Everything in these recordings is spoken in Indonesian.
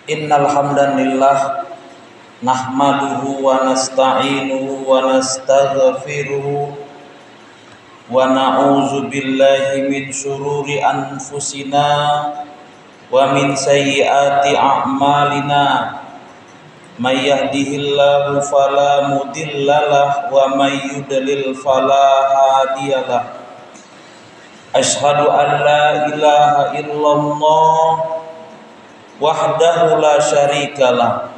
Innal hamdalillah nahmaduhu wa nasta'inuhu wa nastaghfiruhu wa na'udzu billahi min syururi anfusina wa min sayyiati a'malina. May yahdihillahu fala mudhillalah wa may yudlil fala hadiyalah. Asyhadu an la ilaha illallah wahdahu la syarikalah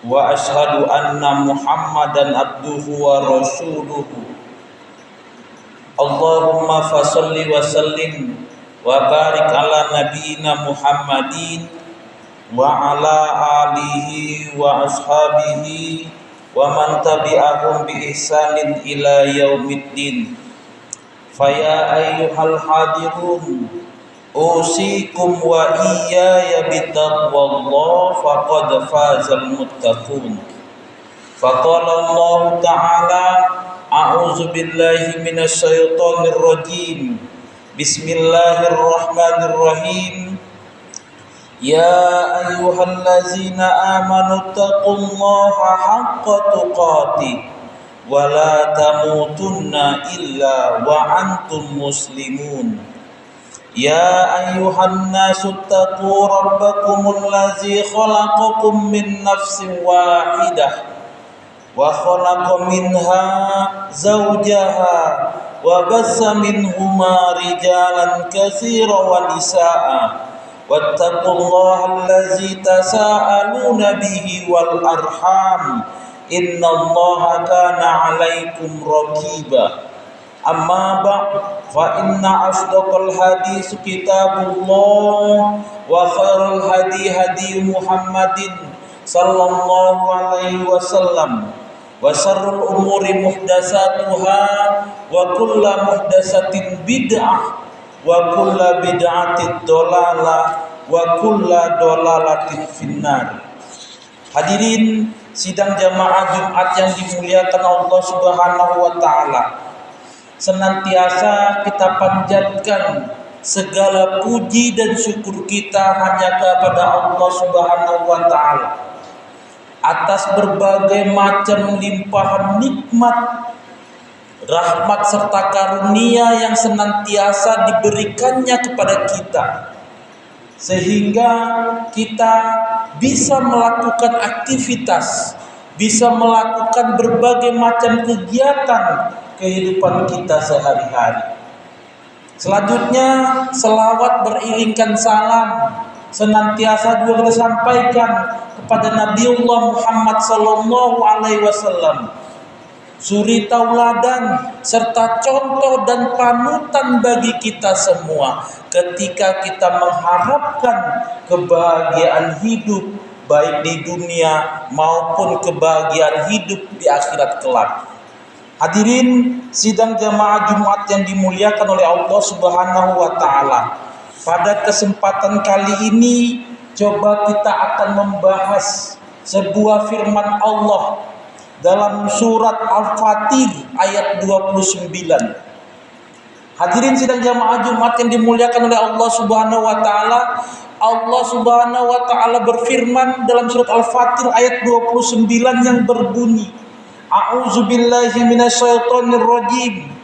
wa asyhadu anna Muhammadan abduhu wa rasuluhu. Allahumma fasholli wa sallim wa barik ala nabiyyina Muhammadin wa ala alihi wa ashabihi wa man tabi'ahum bi ihsanin ila yaumiddin. Faya ayyuhal hadirun usikum wa iyaya bitaqwallah faqad fazal muttaqun. Faqala Allah ta'ala a'udzu billahi minasy syaithanir rajim. Bismillahirrahmanirrahim. Ya ayyuhallazina amanu taqullaha haqqa tuqatih wa la tamutunna illa wa antum muslimun. Ya ayyuhan nasu taqu rabbakumul ladzi khalaqakum min nafsin wahidah wa khalaqa minha zawjaha wa bassa minhuma rijalan katsiran wa nisaa wattaqullaha allazi tasaaluna bihi wal arham innallaha kana 'alaikum raqiba. Amma ba'd fa inna asdaqal hadis kitabullah wa khairul hadi Muhammadin sallallahu alaihi wasallam wa syarrul umuri muhdatsatuha wa kullu muhdatsatin bid'ah wa kullu bid'atin dhalalah wa kullu dhalalatin finnar. Hadirin sidang jamaah Jumat yang dimuliakan Allah Subhanahu wa taala. Senantiasa kita panjatkan segala puji dan syukur kita hanya kepada Allah Subhanahu wa taala atas berbagai macam limpahan nikmat, rahmat serta karunia yang senantiasa diberikannya kepada kita, sehingga kita bisa melakukan aktivitas, bisa melakukan berbagai macam kegiatan kehidupan kita sehari-hari. Selanjutnya, selawat beriringkan salam senantiasa juga kita sampaikan kepada Nabiullah Muhammad sallallahu alaihi wasallam, suri tauladan serta contoh dan panutan bagi kita semua ketika kita mengharapkan kebahagiaan hidup baik di dunia maupun kebahagiaan hidup di akhirat kelak. Hadirin sidang jamaah Jumat yang dimuliakan oleh Allah Subhanahu wa taala. Pada kesempatan kali ini coba kita akan membahas sebuah firman Allah dalam surat Al-Fatir ayat 29. Hadirin sidang jamaah Jumat yang dimuliakan oleh Allah Subhanahu wa taala. Allah Subhanahu wa taala berfirman dalam surat Al-Fatir ayat 29 yang berbunyi, A'udzu billahi minasyaitonir rajim.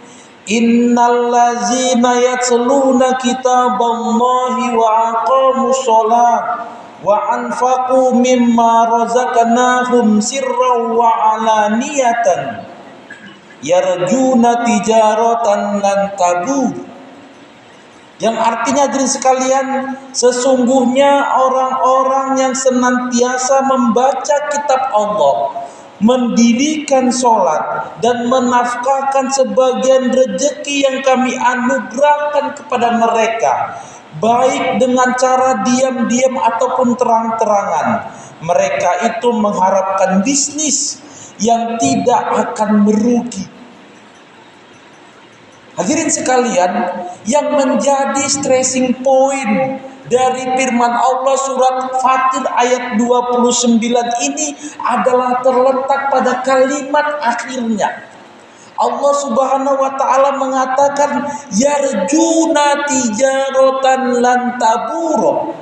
Innal ladzina yatluna kitaballahi wa aqamus shalah wa anfaqu mimma razaqnahum sirran wa alaniyatan yarjuna tijaratan lan tabur. Yang artinya hadirin sekalian, sesungguhnya orang-orang yang senantiasa membaca kitab Allah, mendirikan sholat dan menafkahkan sebagian rezeki yang kami anugerahkan kepada mereka, baik dengan cara diam-diam ataupun terang-terangan. Mereka itu mengharapkan bisnis yang tidak akan merugi. Hadirin sekalian, yang menjadi stressing point dari firman Allah surat Fatir ayat 29 ini adalah terletak pada kalimat akhirnya. Allah Subhanahu wa taala mengatakan yarjuna tijaratan lan tabur.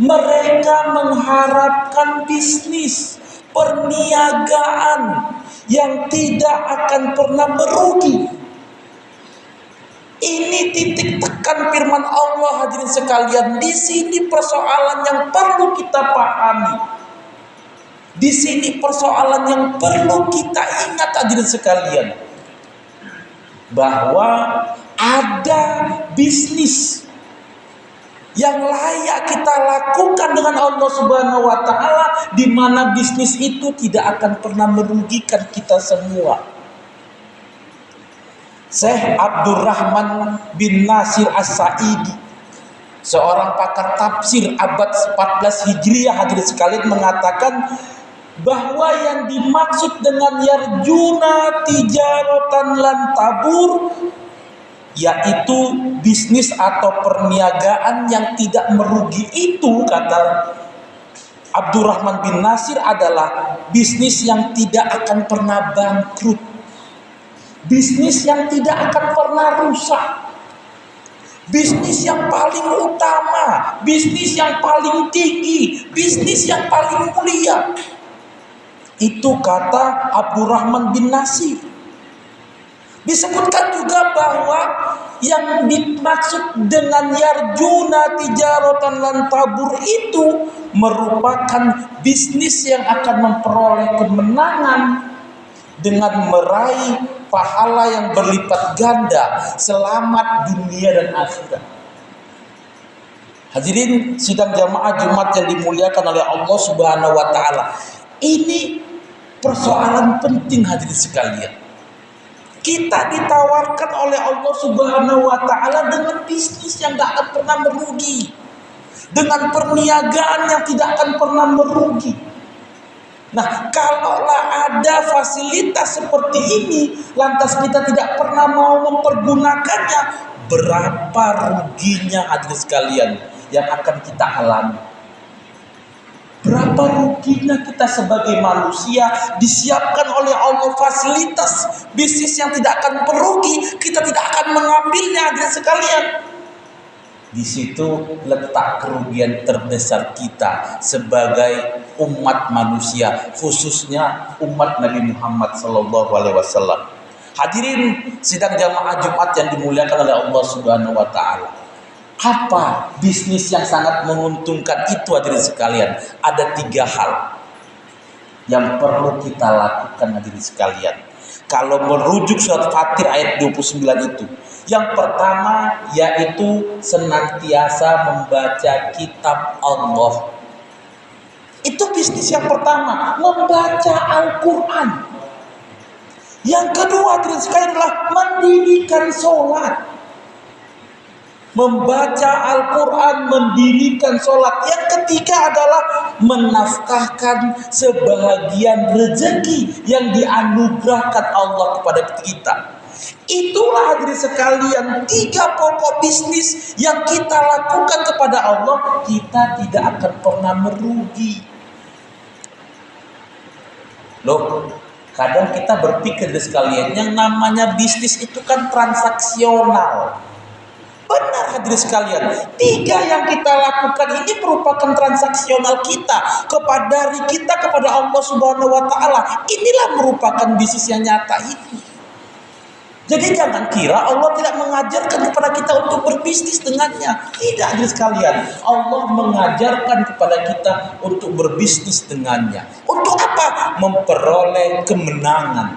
Mereka mengharapkan bisnis perniagaan yang tidak akan pernah merugi. Ini titik tekan firman Allah, hadirin sekalian. Di sini persoalan yang perlu kita pahami. Di sini persoalan yang perlu kita ingat, hadirin sekalian, bahwa ada bisnis yang layak kita lakukan dengan Allah Subhanahu wa taala, di mana bisnis itu tidak akan pernah merugikan kita semua. Syekh Abdurrahman bin Nasir As-Sa'idi, seorang pakar tafsir abad 14 Hijriah, hadirin sekalian, mengatakan bahwa yang dimaksud dengan yarjuna tijaratan lan tabur, yaitu bisnis atau perniagaan yang tidak merugi. Itu, kata Abdurrahman bin Nasir, adalah bisnis yang tidak akan pernah bangkrut, bisnis yang tidak akan pernah rusak, bisnis yang paling utama, bisnis yang paling tinggi, bisnis yang paling mulia. Itu kata Abdurrahman bin Nasir. Disebutkan juga bahwa yang dimaksud dengan yarjuna tijaratan lan tabur itu merupakan bisnis yang akan memperoleh kemenangan dengan meraih pahala yang berlipat ganda, selamat dunia dan akhirat. Hadirin sidang jamaah Jumat yang dimuliakan oleh Allah Subhanahu wa taala. Ini persoalan penting, hadirin sekalian. Kita ditawarkan oleh Allah Subhanahu wa taala dengan bisnis yang tidak akan pernah merugi, dengan perniagaan yang tidak akan pernah merugi. Nah, kalaulah ada fasilitas seperti ini, lantas kita tidak pernah mau mempergunakannya, berapa ruginya, hadirin sekalian, yang akan kita alami? Berapa ruginya kita sebagai manusia disiapkan oleh Allah fasilitas bisnis yang tidak akan merugi, kita tidak akan mengambilnya, hadirin sekalian. Di situ letak kerugian terbesar kita sebagai umat manusia, khususnya umat Nabi Muhammad SAW. Hadirin sidang jamaah Jumat yang dimuliakan oleh Allah Subhanahu wa taala. Apa bisnis yang sangat menguntungkan itu, hadirin sekalian? Ada 3 hal yang perlu kita lakukan, hadirin sekalian. Kalau merujuk surat Fatir ayat 29 itu, yang pertama yaitu senantiasa membaca kitab Allah. Itu bisnis yang pertama, membaca Al-Quran. Yang kedua, hadirin sekalian, adalah mendirikan sholat. Membaca Al-Quran, mendirikan sholat. Yang ketiga adalah menafkahkan sebahagian rezeki yang dianugerahkan Allah kepada kita. Itulah, hadirin sekalian, 3 pokok bisnis yang kita lakukan kepada Allah, kita tidak akan pernah merugi. Loh, kadang kita berpikir, hadirin sekalian, yang namanya bisnis itu kan transaksional. Benar, hadirin sekalian, 3 yang kita lakukan ini merupakan transaksional kita kepada Allah Subhanahu wa taala. Inilah merupakan bisnis yang nyata itu. Jadi jangan kira Allah tidak mengajarkan kepada kita untuk berbisnis dengannya. Tidak, hadirin sekalian. Allah mengajarkan kepada kita untuk berbisnis dengannya. Untuk apa? Memperoleh kemenangan,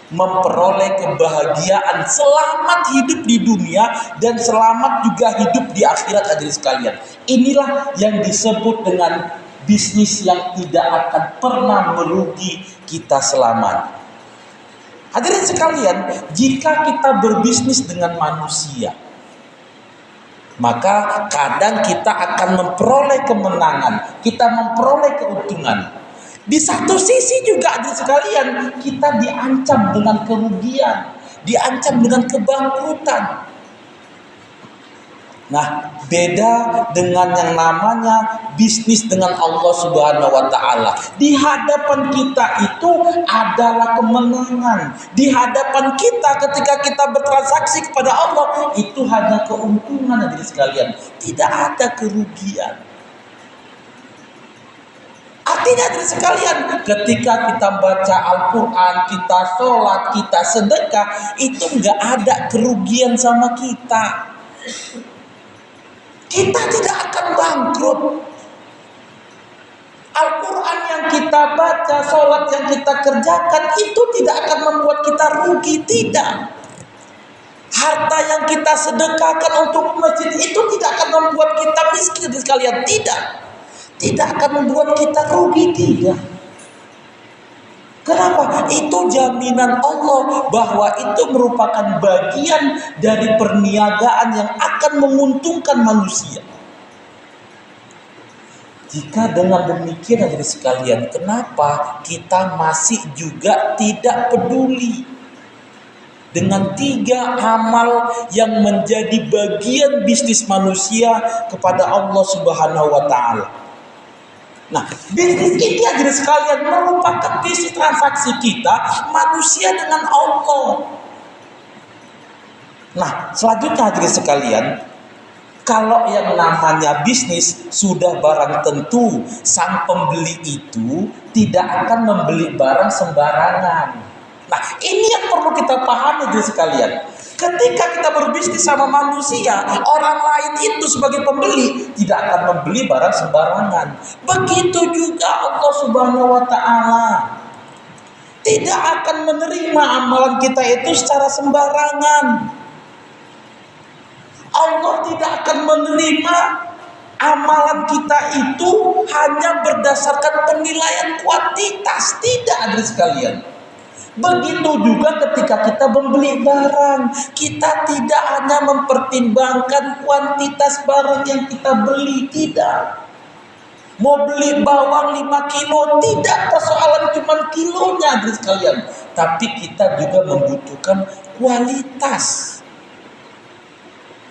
memperoleh kebahagiaan, selamat hidup di dunia dan selamat juga hidup di akhirat, hadirin sekalian. Inilah yang disebut dengan bisnis yang tidak akan pernah merugi kita selamanya. Hadirin sekalian, jika kita berbisnis dengan manusia, maka kadang kita akan memperoleh kemenangan, kita memperoleh keuntungan. Di satu sisi juga, hadirin sekalian, kita diancam dengan kerugian, diancam dengan kebangkrutan. Nah, beda dengan yang namanya bisnis dengan Allah Subhanahu wa taala. Di hadapan kita itu adalah kemenangan. Di hadapan kita ketika kita bertransaksi kepada Allah itu hanya keuntungan, hadirin sekalian. Tidak ada kerugian. Artinya hadirin sekalian, ketika kita baca Al-Quran, kita sholat, kita sedekah, itu nggak ada kerugian sama kita. Kita tidak akan bangkrut. Al-Quran yang kita baca, sholat yang kita kerjakan, itu tidak akan membuat kita rugi, tidak. Harta yang kita sedekahkan untuk masjid itu tidak akan membuat kita miskin sekalian, tidak. Tidak akan membuat kita rugi, tidak. Kenapa? Itu jaminan Allah bahwa itu merupakan bagian dari perniagaan yang akan menguntungkan manusia. Jika dengan demikian hadirin sekalian, kenapa kita masih juga tidak peduli dengan 3 amal yang menjadi bagian bisnis manusia kepada Allah Subhanahu wa taala? Nah, bisnis ini hadirin sekalian merupakan bisnis transaksi kita manusia dengan Allah. Nah, selanjutnya hadirin sekalian, kalau yang namanya bisnis sudah barang tentu, sang pembeli itu tidak akan membeli barang sembarangan. Nah, ini yang perlu kita pahami hadirin sekalian. Ketika kita berbisnis sama manusia, orang lain itu sebagai pembeli tidak akan membeli barang sembarangan. Begitu juga Allah Subhanahu wa taala tidak akan menerima amalan kita itu secara sembarangan. Allah tidak akan menerima amalan kita itu hanya berdasarkan penilaian kuantitas, tidak hadirin sekalian. Begitu juga ketika kita membeli barang, kita tidak hanya mempertimbangkan kuantitas barang yang kita beli, tidak. Mau beli bawang 5 kilo, tidak persoalan cuma kilonya hadirin sekalian, tapi kita juga membutuhkan kualitas.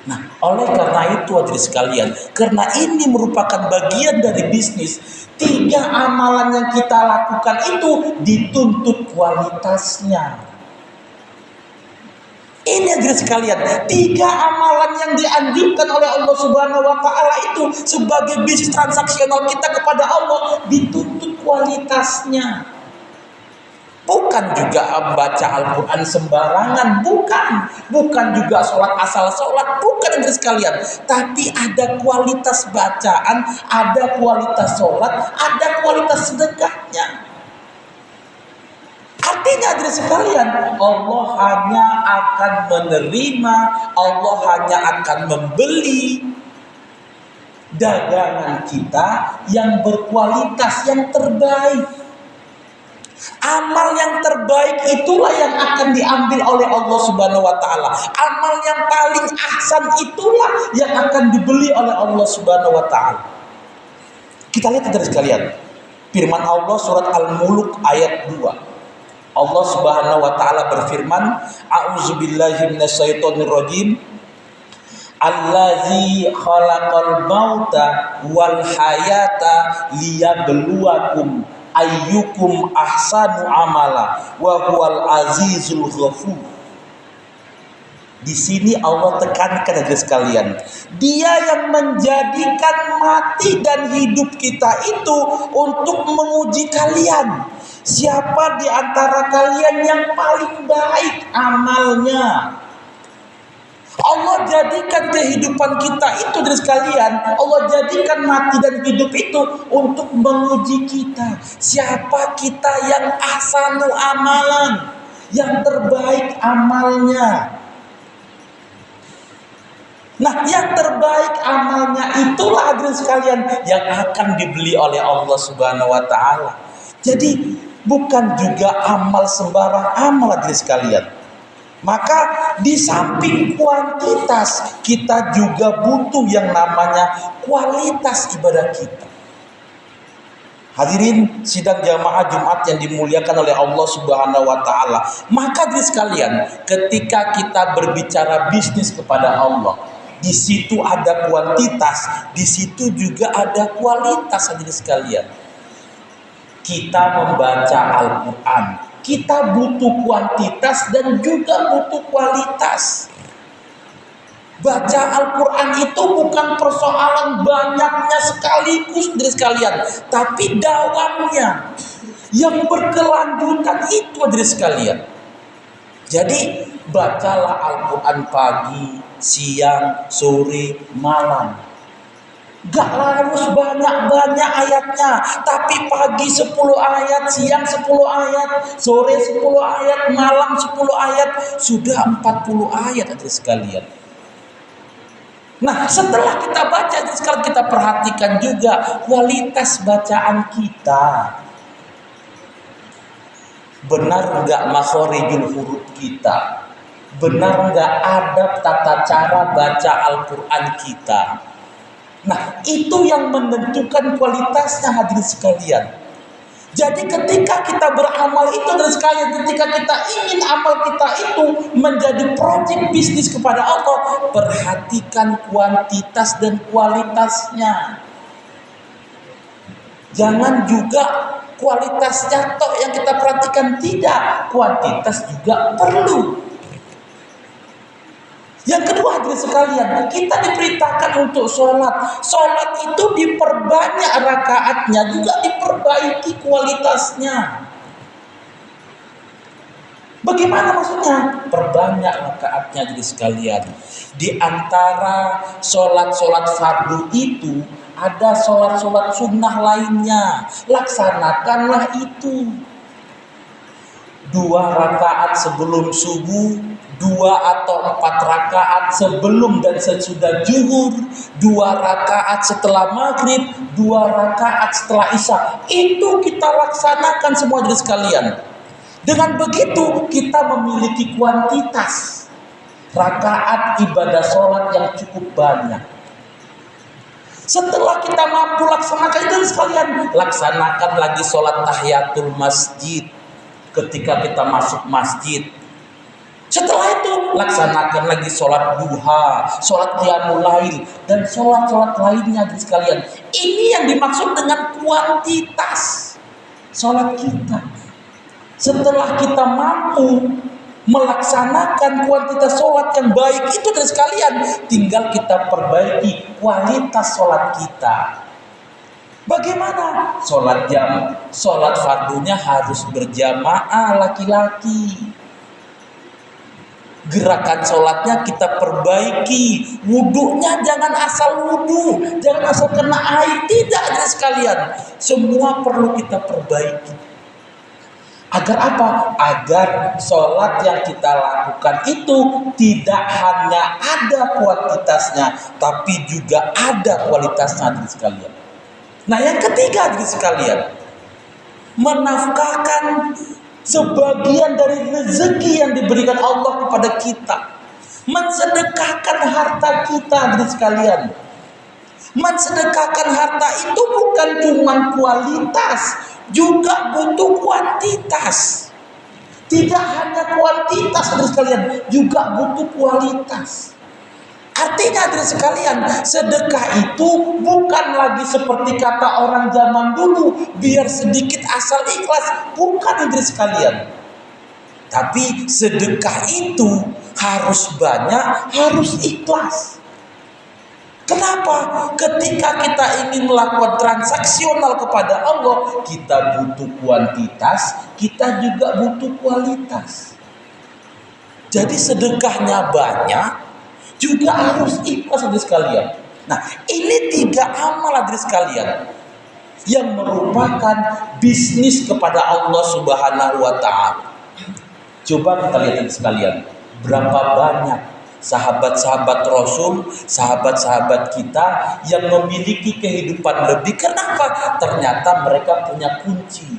Nah, oleh karena itu hadirin sekalian, karena ini merupakan bagian dari bisnis, 3 amalan yang kita lakukan itu dituntut kualitasnya. Ini hadirin sekalian, 3 amalan yang dianjurkan oleh Allah Subhanahu wa taala itu sebagai bisnis transaksional kita kepada Allah dituntut kualitasnya. Bukan juga membaca Al-Quran sembarangan, bukan juga sholat asal sholat, bukan hadirin sekalian. Tapi ada kualitas bacaan, ada kualitas sholat, ada kualitas sedekahnya. Artinya hadirin sekalian, Allah hanya akan menerima, Allah hanya akan membeli dagangan kita yang berkualitas, yang terbaik. Amal yang terbaik itulah yang akan diambil oleh Allah Subhanahu wa taala. Amal yang paling ahsan itulah yang akan dibeli oleh Allah Subhanahu wa taala. Kita lihat hadirin sekalian, firman Allah surat Al-Mulk ayat 2. Allah Subhanahu wa taala berfirman, A'udzubillahi minasyaitonirrajim. Allazi khalaqal mauta wal hayata liyabluwakum ayyukum ahsanu amala wa huwal azizul ghafur. Di sini Allah tekankan hadirin sekalian, Dia yang menjadikan mati dan hidup kita itu untuk menguji kalian. Siapa di antara kalian yang paling baik amalnya? Allah jadikan kehidupan kita itu dari sekalian, Allah jadikan mati dan hidup itu untuk menguji kita. Siapa kita yang ahsanu amalan, yang terbaik amalnya. Nah, yang terbaik amalnya itulah hadirin sekalian yang akan dibeli oleh Allah Subhanahu wa taala. Jadi bukan juga amal sembarang amal hadirin sekalian. Maka di samping kuantitas, kita juga butuh yang namanya kualitas ibadah kita. Hadirin sidang jamaah Jumat yang dimuliakan oleh Allah Subhanahu wa taala. Maka hadirin sekalian, ketika kita berbicara bisnis kepada Allah, di situ ada kuantitas, di situ juga ada kualitas hadirin sekalian. Kita membaca Al-Quran, kita butuh kuantitas dan juga butuh kualitas. Baca Al-Quran itu bukan persoalan banyaknya sekaligus dari sekalian, tapi dawamnya yang berkelanjutan itu dari sekalian. Jadi bacalah Al-Quran pagi, siang, sore, malam. Gak harus banyak-banyak ayatnya, tapi pagi 10 ayat, siang 10 ayat, sore 10 ayat, malam 10 ayat, sudah 40 ayat dari sekalian. Nah, setelah kita baca, sekarang kita perhatikan juga kualitas bacaan kita. Benar nggak makhorijul huruf kita? Benar nggak adab tata cara baca Al-Quran kita? Nah, itu yang menentukan kualitasnya hadirin sekalian. Jadi ketika kita beramal itu dari sekalian, ketika kita ingin amal kita itu menjadi proyek bisnis kepada Allah, perhatikan kuantitas dan kualitasnya. Jangan juga kualitasnya tok yang kita perhatikan, tidak, kuantitas juga perlu. Yang kedua hadirin sekalian, kita diperintahkan untuk sholat. Sholat itu diperbanyak rakaatnya, juga diperbaiki kualitasnya. Bagaimana maksudnya? Perbanyak rakaatnya hadirin sekalian. Di antara sholat-sholat fardu itu ada sholat-sholat sunnah lainnya. Laksanakanlah itu. 2 rakaat sebelum subuh, 2 atau 4 rakaat sebelum dan sesudah zuhur, 2 rakaat setelah maghrib, 2 rakaat setelah isya. Itu kita laksanakan semua dari sekalian. Dengan begitu kita memiliki kuantitas rakaat ibadah sholat yang cukup banyak. Setelah kita mampu laksanakan itu sekalian, laksanakan lagi sholat tahiyatul masjid ketika kita masuk masjid. Setelah itu laksanakan lagi sholat duha, sholat qiyamul lail, dan sholat-sholat lainnya sekalian. Ini yang dimaksud dengan kuantitas sholat kita. Setelah kita mampu melaksanakan kuantitas sholat yang baik itu dari sekalian, tinggal kita perbaiki kualitas sholat kita. Bagaimana? Sholat fardunya harus berjamaah laki-laki. Gerakan sholatnya kita perbaiki. Wudhunya jangan asal wudhu, jangan asal kena air, tidak ada sekalian. Semua perlu kita perbaiki. Agar apa? Agar sholat yang kita lakukan itu tidak hanya ada kuantitasnya, tapi juga ada kualitasnya dari sekalian. Nah, yang ketiga dari sekalian, menafkahkan sebagian dari rezeki yang diberikan Allah kepada kita. Mensedekahkan harta kita dari sekalian. Mensedekahkan harta itu bukan cuma kualitas, juga butuh kuantitas. Tidak hanya kuantitas dari sekalian, juga butuh kualitas. Artinya hadirin sekalian, sedekah itu bukan lagi seperti kata orang zaman dulu, biar sedikit asal ikhlas. Bukan hadirin sekalian. Tapi sedekah itu harus banyak, harus ikhlas. Kenapa? Ketika kita ingin melakukan transaksional kepada Allah, kita butuh kuantitas, kita juga butuh kualitas. Jadi sedekahnya banyak, juga harus ikhlas hadirin sekalian. Nah, ini 3 amal hadirin sekalian yang merupakan bisnis kepada Allah Subhanahu wa taala. Coba kita lihat hadirin sekalian, berapa banyak sahabat-sahabat Rasul, sahabat-sahabat kita yang memiliki kehidupan lebih. Kenapa? Ternyata mereka punya kunci.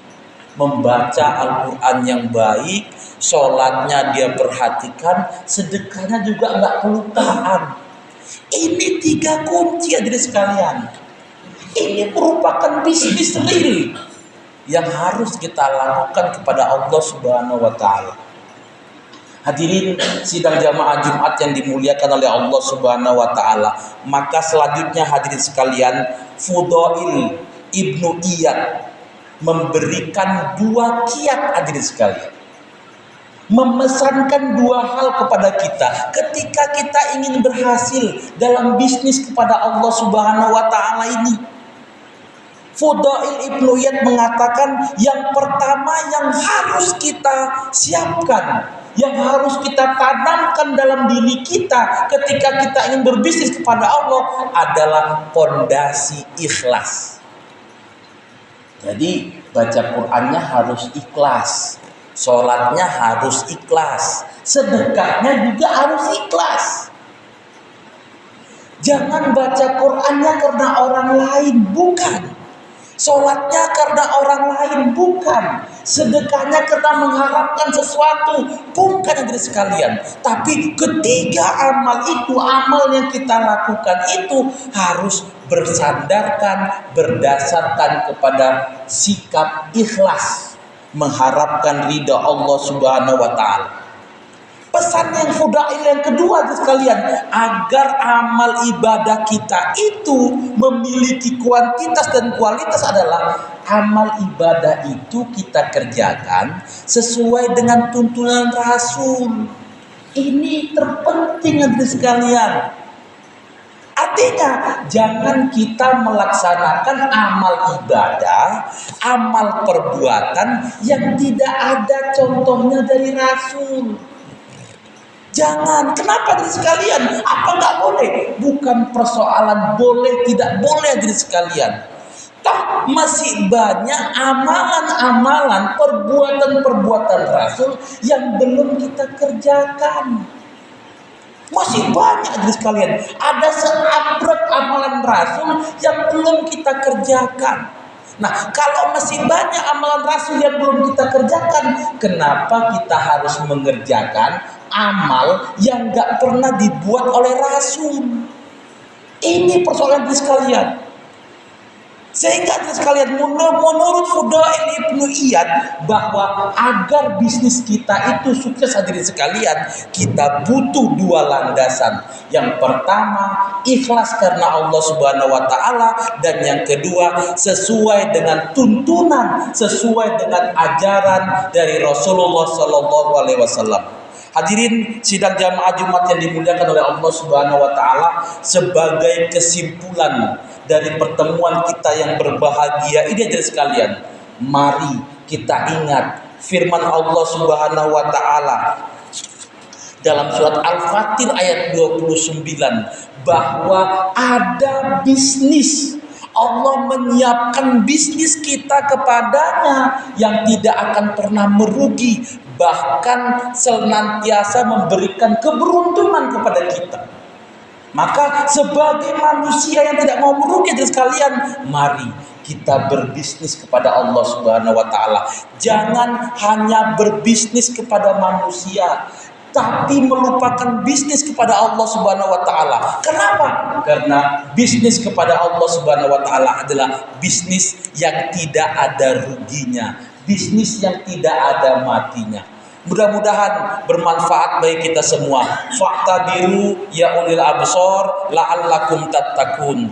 Membaca Al-Quran yang baik, sholatnya dia perhatikan, sedekahnya juga nggak kelupaan. Ini 3 kunci hadirin sekalian. Ini merupakan bisnis real yang harus kita lakukan kepada Allah Subhanahu wa taala. Hadirin sidang jamaah Jumat yang dimuliakan oleh Allah Subhanahu wa taala. Maka selanjutnya hadirin sekalian, Fudail Ibnu Iyad memberikan 2 kiat hadirin sekalian. memesankan dua hal kepada kita ketika kita ingin berhasil dalam bisnis kepada Allah Subhanahu wa taala ini. Fudail Ibnu Iyad mengatakan yang pertama yang harus kita siapkan, yang harus kita tanamkan dalam diri kita ketika kita ingin berbisnis kepada Allah adalah pondasi ikhlas. Jadi baca Qur'annya harus ikhlas, sholatnya harus ikhlas, sedekahnya juga harus ikhlas. Jangan baca Qur'annya karena orang lain, bukan. Sholatnya karena orang lain, bukan. Sedekahnya karena mengharapkan sesuatu, bukan, hadirin sekalian. Tapi ketiga amal itu, amal yang kita lakukan itu harus berdasarkan kepada sikap ikhlas, mengharapkan ridha Allah Subhanahu wa taala. Pesan yang Fudail yang kedua sekalian, agar amal ibadah kita itu memiliki kuantitas dan kualitas adalah amal ibadah itu kita kerjakan sesuai dengan tuntunan Rasul. Ini terpenting sekalian. Artinya jangan kita melaksanakan amal ibadah, amal perbuatan yang tidak ada contohnya dari Rasul. Jangan. Kenapa hadirin sekalian? Apa nggak boleh? Bukan persoalan boleh tidak boleh hadirin sekalian. Toh masih banyak amalan-amalan, perbuatan-perbuatan Rasul yang belum kita kerjakan. Masih banyak hadirin sekalian. Ada seabrek amalan Rasul yang belum kita kerjakan. Nah, kalau masih banyak amalan Rasul yang belum kita kerjakan, kenapa kita harus mengerjakan amal yang gak pernah dibuat oleh Rasul? Ini persoalan sekalian. Sehingga sekalian, menurut Fudail Ibnu Iyad, bahwa agar bisnis kita itu sukses hadirin sekalian, kita butuh dua landasan. Yang pertama, ikhlas karena Allah Subhanahu wa taala, dan yang kedua, sesuai dengan tuntunan, sesuai dengan ajaran dari Rasulullah sallallahu alaihi wasallam. Hadirin sidang jamaah Jumat yang dimuliakan oleh Allah Subhanahu wa taala, sebagai kesimpulan dari pertemuan kita yang berbahagia ini hadirin sekalian, mari kita ingat firman Allah Subhanahu wa taala dalam surat Al-Fatir ayat 29 bahwa ada bisnis. Allah menyiapkan bisnis kita kepadanya yang tidak akan pernah merugi, bahkan senantiasa memberikan keberuntungan kepada kita. Maka sebagai manusia yang tidak mau merugi sekalian, mari kita berbisnis kepada Allah Subhanahu wa taala. Jangan hanya berbisnis kepada manusia, tapi melupakan bisnis kepada Allah Subhanahu wa taala. Kenapa? Karena bisnis kepada Allah Subhanahu wa taala adalah bisnis yang tidak ada ruginya, bisnis yang tidak ada matinya. Mudah-mudahan bermanfaat bagi kita semua. Fa'tabiru ya ulil absor la'allakum tattaqun.